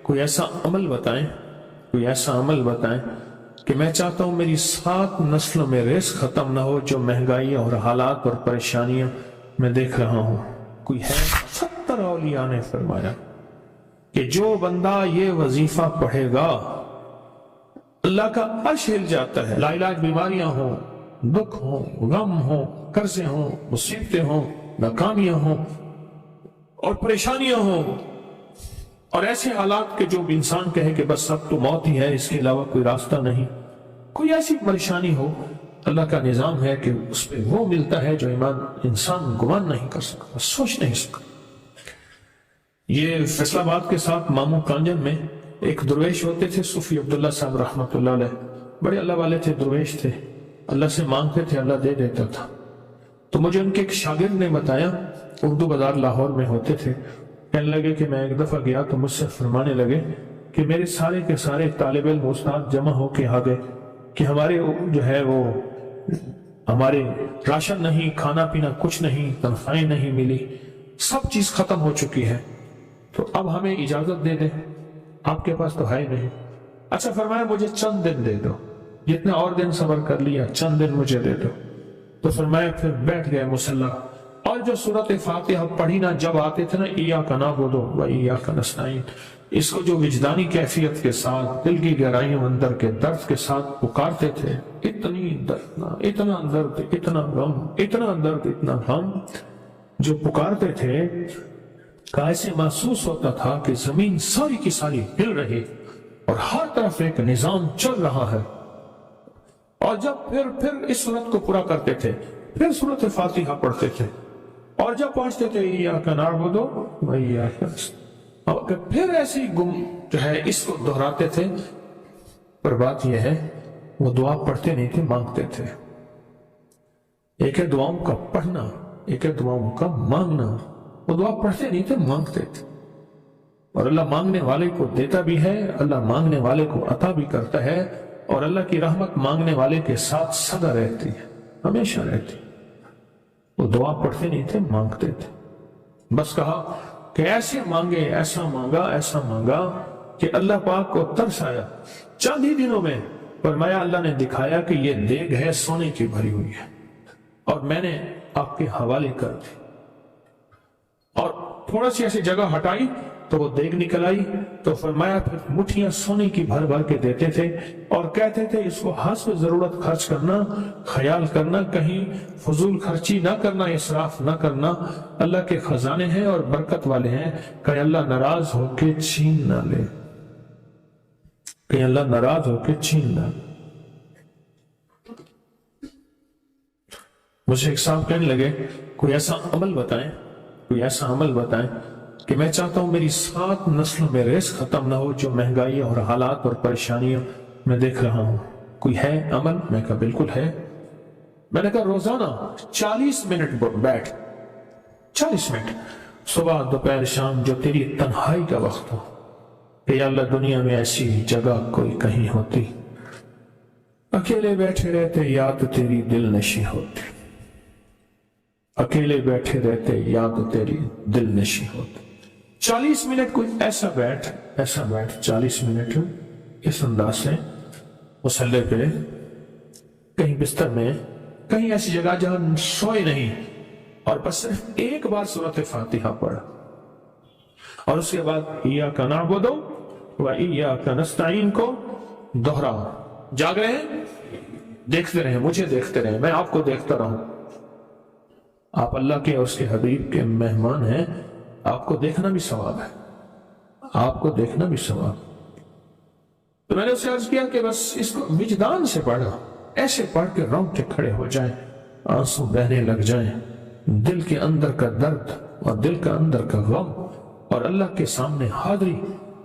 کوئی ایسا عمل بتائیں، کوئی ایسا عمل بتائیں کہ میں چاہتا ہوں میری 7 نسلوں میں رزق ختم نہ ہو جو مہنگائی اور حالات اور پریشانیاں میں دیکھ رہا ہوں۔ کوئی ہے؟ 70 اولیاء نے فرمایا کہ جو بندہ یہ وظیفہ پڑھے گا اللہ کا عرش ہل جاتا ہے، لا علاج بیماریاں ہوں، دکھ ہوں، غم ہوں، قرضے ہوں، مصیبتیں ہوں، ناکامیاں ہوں اور پریشانیاں ہوں اور ایسے حالات کے جو انسان کہے کہ بس اب تو موت ہی ہے، اس کے علاوہ کوئی راستہ نہیں، کوئی ایسی پریشانی ہو، اللہ کا نظام ہے کہ اس پہ وہ ملتا ہے جو انسان گمان نہیں کر سکتا، سوچ نہیں سکتا۔ یہ فیصل آباد کے ساتھ مامو کانجن میں ایک درویش ہوتے تھے، صوفی عبداللہ صاحب رحمۃ اللہ علیہ، بڑے اللہ والے تھے، درویش تھے، اللہ سے مانگتے تھے، اللہ دے دیتا تھا۔ تو مجھے ان کے ایک شاگرد نے بتایا، اردو بازار لاہور میں ہوتے تھے، کہنے لگے کہ میں ایک دفعہ گیا تو مجھ سے فرمانے لگے کہ میرے سارے کے سارے طالب علم استاد جمع ہو کے آ گئے کہ ہمارے جو ہے وہ ہمارے راشن نہیں، کھانا پینا کچھ نہیں، تنخواہیں نہیں ملی، سب چیز ختم ہو چکی ہے، تو اب ہمیں اجازت دے دیں، آپ کے پاس تو ہے نہیں۔ اچھا فرمایا مجھے چند دن دے دو، جتنے اور دن صبر کر لیا، چند دن مجھے دے دو۔ تو فرمایا پھر بیٹھ گئے مصلی اور جو سورۃ فاتحہ پڑھی نا جب آتے تھے نا، ایاک نعبد و ایاک نستعین، اس کو جو وجدانی کیفیت کے ساتھ دل کی گہرائیوں اندر کے درد کے ساتھ پکارتے تھے، اتنی دردنا، اتنا درد، اتنا غم، اتنا درد، اتنا غم جو پکارتے تھے کہ ایسے محسوس ہوتا تھا کہ زمین ساری کی ساری ہل رہی اور ہر طرف ایک نظام چل رہا ہے۔ اور جب پھر اس صورت کو پورا کرتے تھے، پھر سورۃ فاتحہ پڑھتے تھے، اور جب پہنچتے تھے ایاک نعبد و ایاک نستعین، اور پھر ایسی جو ہے اس کو دہراتے تھے۔ پر بات یہ ہے وہ دعا پڑھتے نہیں تھے، مانگتے تھے۔ ایک ہے دعاؤں کا پڑھنا، ایک ہے دعاؤں کا مانگنا۔ وہ دعا پڑھتے نہیں تھے، مانگتے تھے، اور اللہ مانگنے والے کو دیتا بھی ہے، اللہ مانگنے والے کو عطا بھی کرتا ہے، اور اللہ کی رحمت مانگنے والے کے ساتھ سدا رہتی ہے، ہمیشہ رہتی ہے۔ وہ دعا پڑھتے نہیں تھے، مانگتے تھے۔ بس کہا کہ ایسے مانگے، ایسا مانگا، ایسا مانگا کہ اللہ پاک کو ترس آیا۔ چند ہی دنوں میں فرمایا اللہ نے دکھایا کہ یہ دیگ ہے سونے کی بھری ہوئی ہے، اور میں نے آپ کے حوالے کر دی، اور تھوڑا سی ایسی جگہ ہٹائی تو وہ دیگ نکل آئی، تو فرمایا پھر مٹھیاں سونے کی بھر بھر کے دیتے تھے، اور کہتے تھے اس کو حسب ضرورت خرچ کرنا، خیال کرنا، کہیں فضول خرچی نہ کرنا، اسراف نہ کرنا، اللہ کے خزانے ہیں اور برکت والے ہیں، کہیں اللہ ناراض ہو کے چھین نہ لے، کہیں اللہ ناراض ہو کے چھین نہ لے۔ مجھے ایک صاحب کہنے لگے کوئی ایسا عمل بتائیں، کوئی ایسا عمل بتائیں کہ میں چاہتا ہوں میری 7 نسلوں میں رزق ختم نہ ہو جو مہنگائی اور حالات اور پریشانیوں میں دیکھ رہا ہوں۔ کوئی ہے عمل؟ میں کہا بالکل ہے۔ میں نے کہا روزانہ 40 منٹ بیٹھ، 40 منٹ صبح دوپہر شام جو تیری تنہائی کا وقت ہو، کہ یا اللہ دنیا میں ایسی جگہ کوئی کہیں ہوتی، اکیلے بیٹھے رہتے یاد تیری دل نشی ہوتی، اکیلے بیٹھے رہتے یاد تیری دل نشی ہوتی۔ 40 منٹ کوئی ایسا بیٹھ 40 منٹ اس انداز سے مصلی پہ، کہیں بستر میں، کہیں ایسی جگہ جہاں سوئے نہیں، اور بس صرف ایک بار سورۃ فاتحہ پڑھ، اور اس کے بعد ایاک نعبد و ایاک نستعین کو دوہرا۔ جاگ رہے ہیں، دیکھتے رہیں، مجھے دیکھتے رہیں، میں آپ کو دیکھتا رہوں۔ آپ اللہ کے اور اس کے حبیب کے مہمان ہیں، آپ کو دیکھنا بھی ثواب ہے، آپ کو دیکھنا بھی ثواب۔ تو میں نے اسے عرض کیا کہ بس اس کو وجدان سے پڑھا، ایسے پڑھ کے رونگٹے کھڑے ہو جائیں، آنسو بہنے لگ جائیں، دل کے اندر کا درد اور دل کا اندر کا غم اور اللہ کے سامنے حاضری،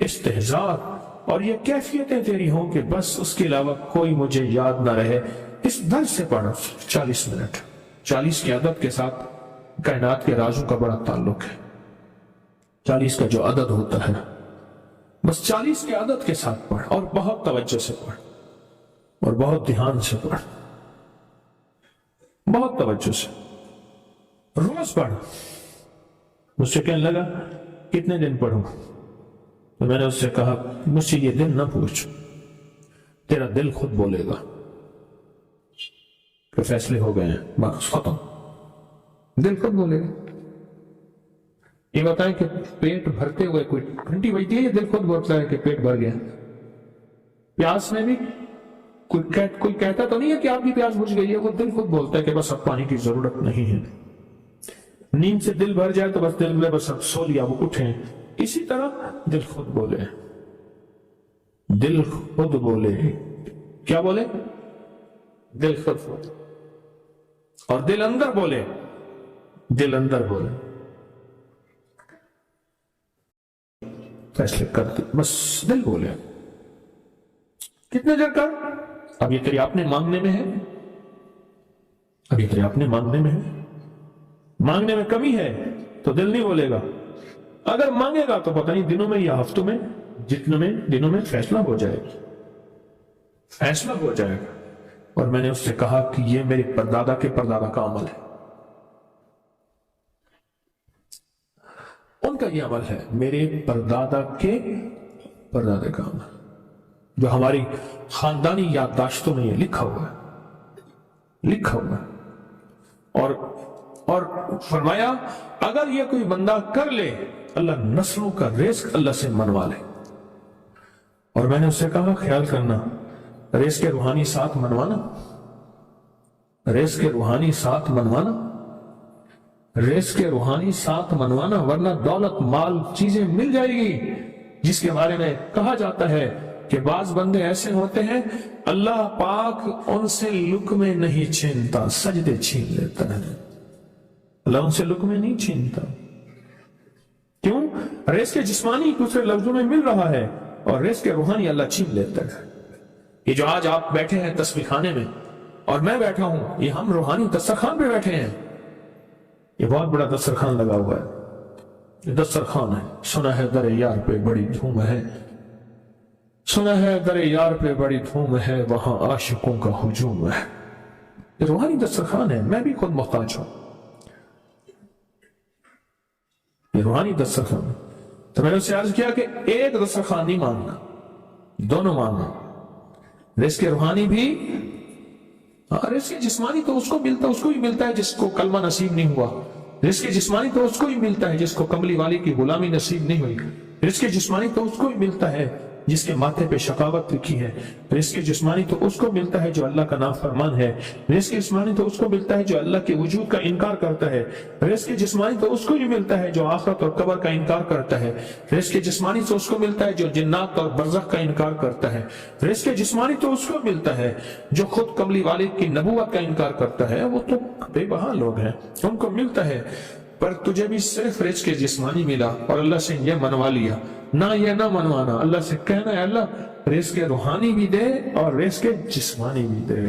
استحضار، اور یہ کیفیتیں تیری ہوں کہ بس اس کے علاوہ کوئی مجھے یاد نہ رہے۔ اس درد سے پڑھا 40 منٹ۔ 40 کی عدد کے ساتھ کائنات کے رازوں کا بڑا تعلق ہے۔ 40 کا جو عدد ہوتا ہے، بس 40 کے عدد کے ساتھ پڑھ، اور بہت توجہ سے پڑھ، اور بہت دھیان سے پڑھ، بہت توجہ سے روز پڑھ۔ مجھ سے کہنے لگا کتنے دن پڑھوں؟ تو میں نے اس سے کہا مجھ سے یہ دل نہ پوچھ، تیرا دل خود بولے گا کہ فیصلے ہو گئے ہیں، بس ختم، دل خود بولے گا۔ یہ بتائیں کہ پیٹ بھرتے ہوئے کوئی گھنٹی بجتی ہے یا دل خود بولتا ہے کہ پیٹ بھر گیا؟ پیاس میں بھی کوئی کہتا تو نہیں ہے کہ آپ کی پیاس بجھ گئی ہے، وہ دل خود بولتا ہے کہ بس اب پانی کی ضرورت نہیں ہے۔ نیند سے دل بھر جائے تو بس دل میں بس اب سو لیا، وہ اٹھیں۔ اسی طرح دل خود بولے، دل خود بولے، کیا بولے؟ دل خود بولے، اور دل اندر بولے، دل اندر بولے، فیصلے کر دے، بس دل بولے۔ کتنے دیر کر؟ اب یہ تیری اپنے مانگنے میں ہے، اب یہ تیری اپنے مانگنے میں ہے۔ مانگنے میں کمی ہے تو دل نہیں بولے گا، اگر مانگے گا تو پتہ نہیں دنوں میں یا ہفتوں میں، جتنے میں دنوں میں فیصلہ ہو جائے گا، فیصلہ ہو جائے گا۔ اور میں نے اس سے کہا کہ یہ میرے پردادا کے پردادا کا عمل ہے، ان کا یہ عمل ہے، میرے پردادا کے پردادا کا عمل، جو ہماری خاندانی یادداشتوں میں یہ لکھا ہوا ہے، لکھا ہوا ہے۔ اور فرمایا اگر یہ کوئی بندہ کر لے، اللہ نسلوں کا رزق اللہ سے منوا لے۔ اور میں نے اس سے کہا خیال کرنا، رزق کے روحانی ساتھ منوانا، رزق کے روحانی ساتھ منوانا، رزق کے روحانی ساتھ منوانا، ورنہ دولت مال چیزیں مل جائے گی، جس کے بارے میں کہا جاتا ہے کہ بعض بندے ایسے ہوتے ہیں اللہ پاک ان سے لقمے نہیں چھینتا، سجدے چھین لیتا ہے۔ اللہ ان سے لقمے نہیں چھینتا، کیوں؟ رزق جسمانی دوسرے لفظوں میں مل رہا ہے، اور رزق روحانی اللہ چھین لیتا ہے۔ یہ جو آج آپ بیٹھے ہیں تسبیح خانے میں اور میں بیٹھا ہوں، یہ ہم روحانی دسترخوان پہ بیٹھے ہیں۔ یہ بہت بڑا دسترخوان لگا ہوا ہے، یہ دسترخوان ہے۔ سنا ہے در یار پہ بڑی دھوم ہے، سنا ہے در یار پہ بڑی دھوم ہے، وہاں عاشقوں کا ہجوم ہے۔ یہ روحانی دسترخوان ہے، میں بھی خود محتاج ہوں، یہ روحانی دسترخوان۔ تو میں نے اسے عرض کیا کہ ایک دسترخوان نہیں مانگنا، دونوں مانگنا، رزق روحانی بھی، رزق جسمانی تو اس کو ہی ملتا ہے جس کو کلمہ نصیب نہیں ہوا، رزق جسمانی تو اس کو ہی ملتا ہے جس کو کملی والی کی غلامی نصیب نہیں ہوئی، رزق جسمانی تو اس کو ہی ملتا ہے جس کے ماتھے پہ شقاوت لکھی ہے، رزق جسمانی تو اس کو ملتا ہے جو اللہ کا نافرمان ہے، رزق جسمانی تو اس کو ملتا ہے جو اللہ کے وجود کا انکار کرتا ہے، رزق جسمانی تو اس کو ہی ملتا ہے جو آخرت اور قبر کا انکار کرتا ہے، رزق جسمانی تو اس کو ملتا ہے جو جنات اور برزخ کا انکار کرتا ہے، رزق جسمانی تو اس کو ملتا ہے جو خود کملی والد کی نبوت کا انکار کرتا ہے، وہ تو بے بہا لوگ ہیں، ان کو ملتا ہے۔ پر تجھے بھی صرف رزق جسمانی ملا اور اللہ سے یہ منوا لیا، نہ یہ نہ منوانا، اللہ سے کہنا ہے اللہ رزق روحانی بھی دے اور رزق جسمانی بھی دے،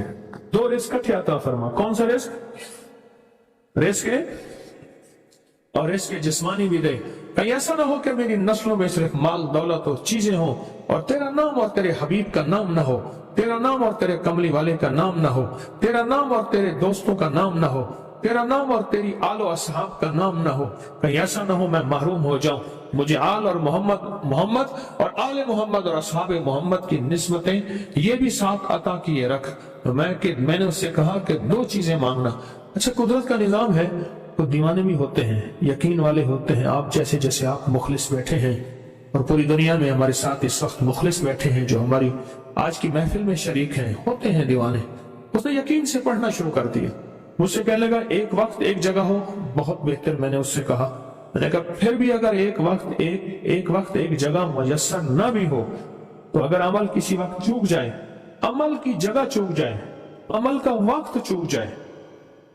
دو رزق اکٹھے عطا فرما۔ کون سا رزق؟ رزق اور رزق جسمانی بھی دے۔ کہیں ایسا نہ ہو کہ میری نسلوں میں صرف مال دولت اور چیزیں ہوں اور تیرا نام اور تیرے حبیب کا نام نہ ہو، تیرا نام اور تیرے کملی والے کا نام نہ ہو، تیرا نام اور تیرے دوستوں کا نام نہ ہو، تیرا نام اور تیری آل و اصحاب کا نام نہ ہو۔ کہیں ایسا نہ ہو میں محروم ہو جاؤں، مجھے آل اور محمد اور آل محمد اور اصحاب محمد کی نسبتیں یہ بھی ساتھ عطا کیے رکھ۔ میں نے اس سے کہا کہ دو چیزیں مانگنا۔ اچھا قدرت کا نظام ہے، تو دیوانے بھی ہوتے ہیں، یقین والے ہوتے ہیں، آپ جیسے آپ مخلص بیٹھے ہیں، اور پوری دنیا میں ہمارے ساتھ اس وقت مخلص بیٹھے ہیں جو ہماری آج کی محفل میں شریک ہیں، ہوتے ہیں دیوانے۔ اس نے یقین سے پڑھنا شروع کر دیا، مجھ سے کہنے لگا ایک وقت ایک جگہ ہو بہت بہتر۔ میں نے اس سے کہا، میں نے کہا پھر بھی اگر ایک وقت ایک جگہ میسر نہ بھی ہو تو اگر عمل کسی وقت چوک جائے، عمل کی جگہ چوک جائے، عمل کا وقت چوک جائے،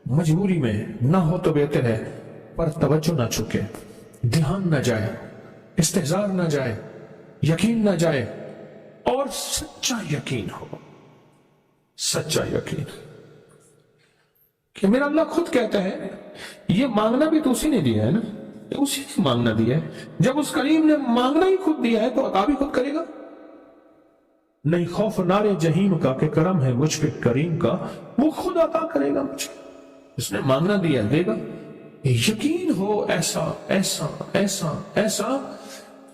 مجبوری میں نہ ہو تو بہتر ہے، پر توجہ نہ چکے، دھیان نہ جائے، استحضار نہ جائے، یقین نہ جائے، اور سچا یقین ہو، سچا یقین کہ میرا اللہ خود کہتا ہے یہ مانگنا بھی تو اسی نے دیا ہے نا، اسی نے مانگنا دیا ہے۔ جب اس کریم نے مانگنا ہی خود دیا ہے تو عطا بھی خود کرے گا۔ نہیں خوف نار جہیم کا کہ کرم ہے مجھ پہ کریم کا، وہ خود عطا کرے گا مجھے، اس نے مانگنا دیا دے گا۔ یقین ہو ایسا ایسا ایسا ایسا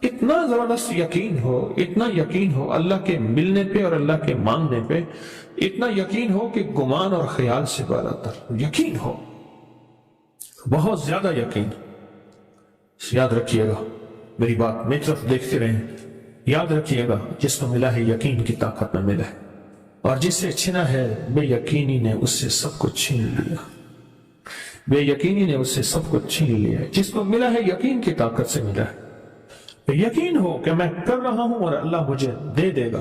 اتنا زبردست یقین ہو، اتنا یقین ہو اللہ کے ملنے پہ اور اللہ کے مانگنے پہ، اتنا یقین ہو کہ گمان اور خیال سے بالا تر یقین ہو، بہت زیادہ یقین۔ یاد رکھیے گا میری بات، میری طرف دیکھتے رہیں، یاد رکھیے گا جس کو ملا ہے یقین کی طاقت میں ملا ہے، اور جس سے چھنا ہے بے یقینی نے اس سے سب کچھ چھین لیا، بے یقینی نے اس سے سب کچھ چھین لیا۔ جس کو ملا ہے یقین کی طاقت سے ملا ہے، یقین ہو کہ میں کر رہا ہوں اور اللہ مجھے دے دے گا۔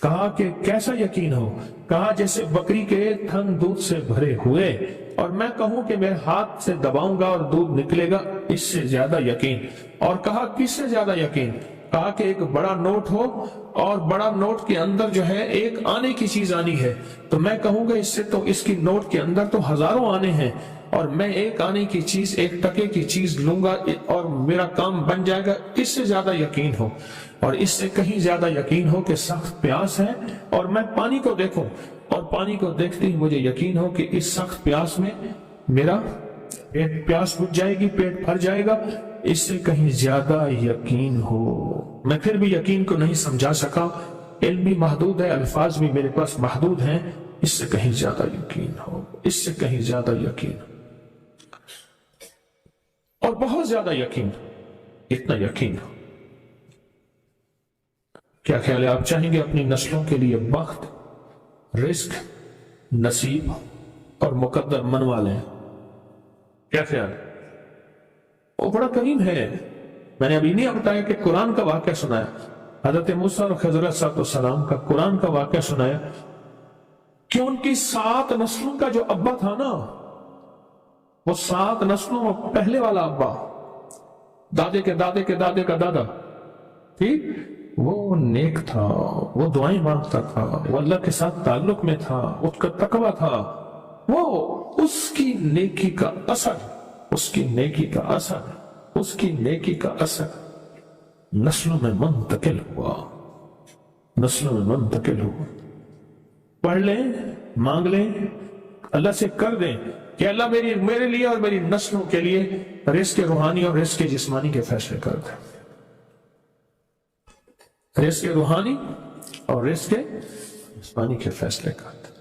کہا کہ کیسا یقین ہو؟ کہا جیسے بکری کے تھن دودھ سے بھرے ہوئے اور میں کہوں کہ میرے ہاتھ سے دباؤں گا اور دودھ نکلے گا، اس سے زیادہ یقین۔ اور کہا کس سے زیادہ یقین؟ کہا کہ ایک بڑا نوٹ ہو اور بڑا نوٹ کے اندر جو ہے ایک آنے کی چیز آنی ہے، تو میں کہوں گا اس سے تو اس کی نوٹ کے اندر تو ہزاروں آنے ہیں، اور میں ایک آنے کی چیز، ایک ٹکے کی چیز لوں گا اور میرا کام بن جائے گا۔ اس سے زیادہ یقین ہو، اور اس سے کہیں زیادہ یقین ہو کہ سخت پیاس ہے اور میں پانی کو دیکھوں، اور پانی کو دیکھتے ہی مجھے یقین ہو کہ اس سخت پیاس میں میرا پیاس بجھ جائے گی، پیٹ بھر جائے گا۔ اس سے کہیں زیادہ یقین ہو۔ میں پھر بھی یقین کو نہیں سمجھا سکا، علم بھی محدود ہے، الفاظ بھی میرے پاس محدود ہیں۔ اس سے کہیں زیادہ یقین ہو، اس سے کہیں زیادہ یقین، اور بہت زیادہ یقین، اتنا یقین ہو۔ کیا خیال ہے؟ آپ چاہیں گے اپنی نسلوں کے لیے بخت، رزق، نصیب اور مقدر منوا لیں؟ کیا خیال ہے؟ وہ بڑا کریم ہے۔ میں نے ابھی نہیں بتایا کہ قرآن کا واقعہ سنایا، حضرت موسیٰ اور خضر علیہ السلام کا قرآن کا واقعہ سنایا کہ ان کی 7 نسلوں کا جو ابا تھا نا، وہ 7 نسلوں میں پہلے والا ابا، دادے کے دادے کے دادے کا دادا، ٹھیک، وہ نیک تھا، وہ دعائیں مانگتا تھا، وہ اللہ کے ساتھ تعلق میں تھا، اس کا تقوی تھا، وہ اس کی نیکی کا اثر، اس کی نیکی کا اثر، اس کی نیکی کا اثر نسلوں میں منتقل ہوا، نسلوں میں منتقل ہوا۔ پڑھ لیں، مانگ لیں، اللہ سے کر دیں کہ اللہ میرے لیے اور میری نسلوں کے لیے رزق روحانی اور رزق جسمانی کے فیصلے کر دیں، رزق روحانی اور رزق جسمانی کے فیصلے کر دیں۔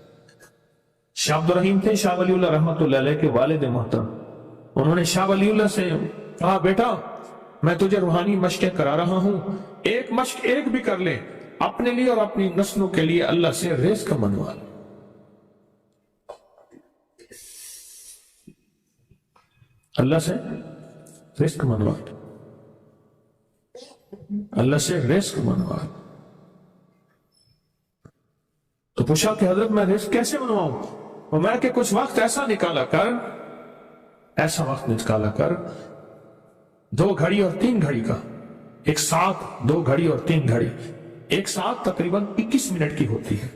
شاہ عبد الرحیم تھے، شاہ ولی اللہ رحمۃ اللہ علیہ کے والد محترم۔ انہوں نے شاہ ولی اللہ سے کہا، بیٹا میں تجھے روحانی مشقیں کرا رہا ہوں، ایک مشق ایک بھی کر لے، اپنے لیے اور اپنی نسلوں کے لیے اللہ سے رزق منوا لے۔ اللہ سے رزق منوا لے، اللہ سے رزق منوا لے۔ تو پوچھا کہ حضرت میں رزق کیسے منواؤں؟ وہ میں کہ کچھ وقت ایسا نکالا کر، ایسا وقت نکالا کر 2 گھڑی اور 3 گھڑی کا، ایک ساتھ 2 گھڑی اور 3 گھڑی، ایک ساتھ تقریباً 21 منٹ کی ہوتی ہے،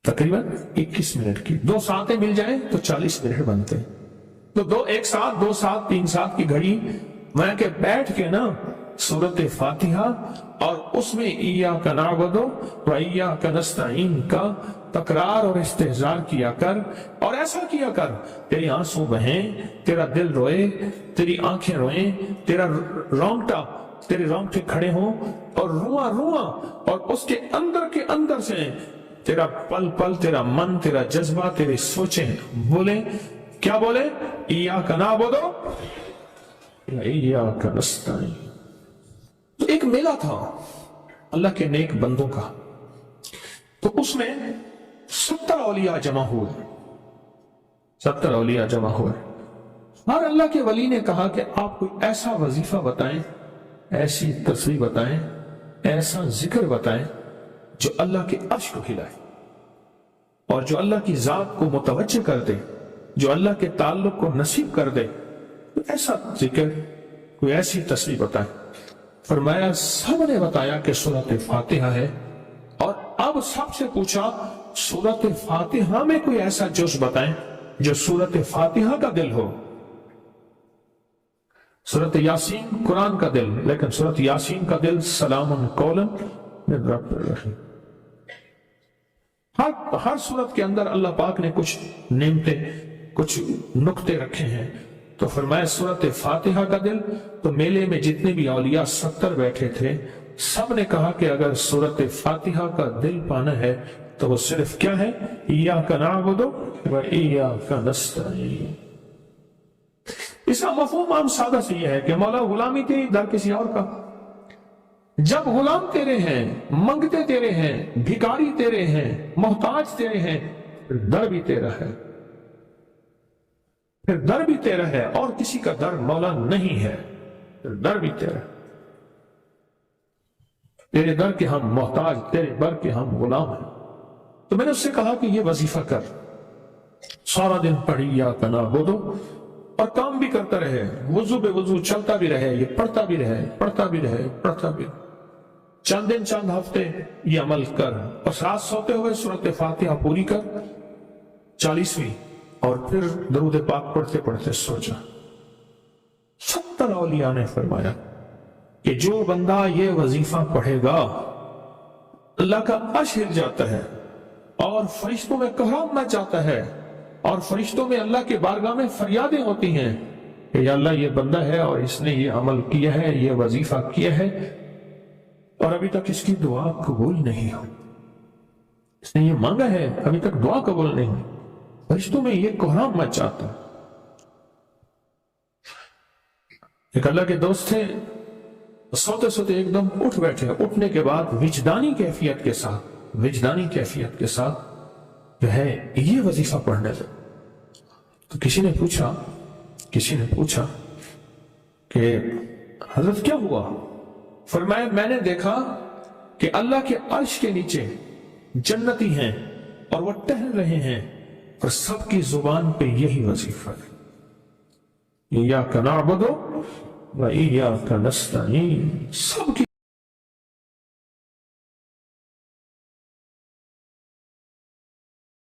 تقریباً 21 منٹ کی، 2 ساعتیں مل جائیں تو 40 منٹ بنتے ہیں، تو ایک ساتھ 2 ساتھ 3 ساتھ کی گھڑی میں کہ بیٹھ کے نا سورۃ فاتحہ اور اس میں ایاک نعبد و ایاک نستعین کا تکرار اور استحضار کیا کر، اور ایسا کیا کر تیری آنسو بہیں، تیرا دل روئے، تیری آنکھیں روئیں، تیرے رونگٹے کھڑے ہوں اور رواں رواں، اور اس کے اندر سے تیرا پل پل، تیرا من، تیرا جذبہ، تیری سوچیں بولیں، کیا بولیں؟ ایاک نعبد و ایاک نستعین۔ تو ایک میلہ تھا اللہ کے نیک بندوں کا، تو اس میں 70 اولیاء جمع ہوئے، 70 اولیاء جمع ہوئے۔ اور اللہ کے ولی نے کہا کہ آپ کوئی ایسا وظیفہ بتائیں، ایسی تصویر بتائیں، ایسا ذکر بتائیں جو اللہ کے عرش کو ہلائے اور جو اللہ کی ذات کو متوجہ کر دے، جو اللہ کے تعلق کو نصیب کر دے، ایسا ذکر، کوئی ایسی تصویر بتائیں۔ فرمایا سب نے بتایا کہ سورۃ فاتحہ ہے، اور اب سب سے پوچھا سورۃ فاتحہ میں کوئی ایسا جز بتائیں جو سورۃ فاتحہ کا دل ہو۔ سورۃ یاسین قرآن کا دل، لیکن سورۃ یاسین کا دل سلام قولا من رب الرحیم۔ ہر سورت کے اندر اللہ پاک نے کچھ نعمتیں، کچھ نقطے رکھے ہیں، تو فرمایا سورت فاتحہ کا دل. تو میلے میں جتنے بھی اولیاء 70 بیٹھے تھے سب نے کہا کہ اگر سورت فاتحہ کا دل پانا ہے تو وہ صرف کیا ہے؟ ایاک نعبد و ایاک نستعین. اس کا مفہوم عام سادہ سے یہ ہے کہ مولا غلامی تیری در کسی اور کا. جب غلام تیرے ہیں، منگتے تیرے ہیں، بھکاری تیرے ہیں، محتاج تیرے ہیں، پھر در بھی تیرا ہے. پھر در بھی تیرا ہے اور کسی کا در مولا نہیں ہے. پھر در بھی تیرا ہے. تیرے در کے ہم محتاج، تیرے بر کے ہم غلام ہیں. تو میں نے اس سے کہا کہ یہ وظیفہ کر، سارا دن پڑھی یا کنا بودو اور کام بھی کرتا رہے، وضو بے وضو چلتا بھی رہے، یہ پڑھتا بھی رہے، پڑھتا بھی رہے، پڑھتا بھی رہے. چند دن چند ہفتے یہ عمل کر اور رات سوتے ہوئے سورت فاتحہ پوری کر 40ویں اور پھر درود پاک پڑھتے پڑھتے سو جا. 70 اولیاء نے فرمایا کہ جو بندہ یہ وظیفہ پڑھے گا اللہ کا عرش ہل جاتا ہے اور فرشتوں میں قہرام مچ جاتا ہے اور فرشتوں میں اللہ کے بارگاہ میں فریادیں ہوتی ہیں کہ یا اللہ یہ بندہ ہے اور اس نے یہ عمل کیا ہے، یہ وظیفہ کیا ہے اور ابھی تک اس کی دعا قبول نہیں ہوئی. اس نے یہ مانگا ہے، ابھی تک دعا قبول نہیں ہوئی. فرشتوں میں یہ قہرام مچ جاتا ہے. ایک اللہ کے دوست تھے، سوتے سوتے ایک دم اٹھ بیٹھے. اٹھنے کے بعد وجدانی کیفیت کے ساتھ جو ہے یہ وظیفہ پڑھنے سے. تو کسی نے پوچھا کہ حضرت کیا ہوا؟ فرمایا میں نے دیکھا کہ اللہ کے عرش کے نیچے جنتی ہیں اور وہ ٹہل رہے ہیں اور سب کی زبان پہ یہی وظیفہ ہے، ایاک نعبد و ایاک نستعین. سب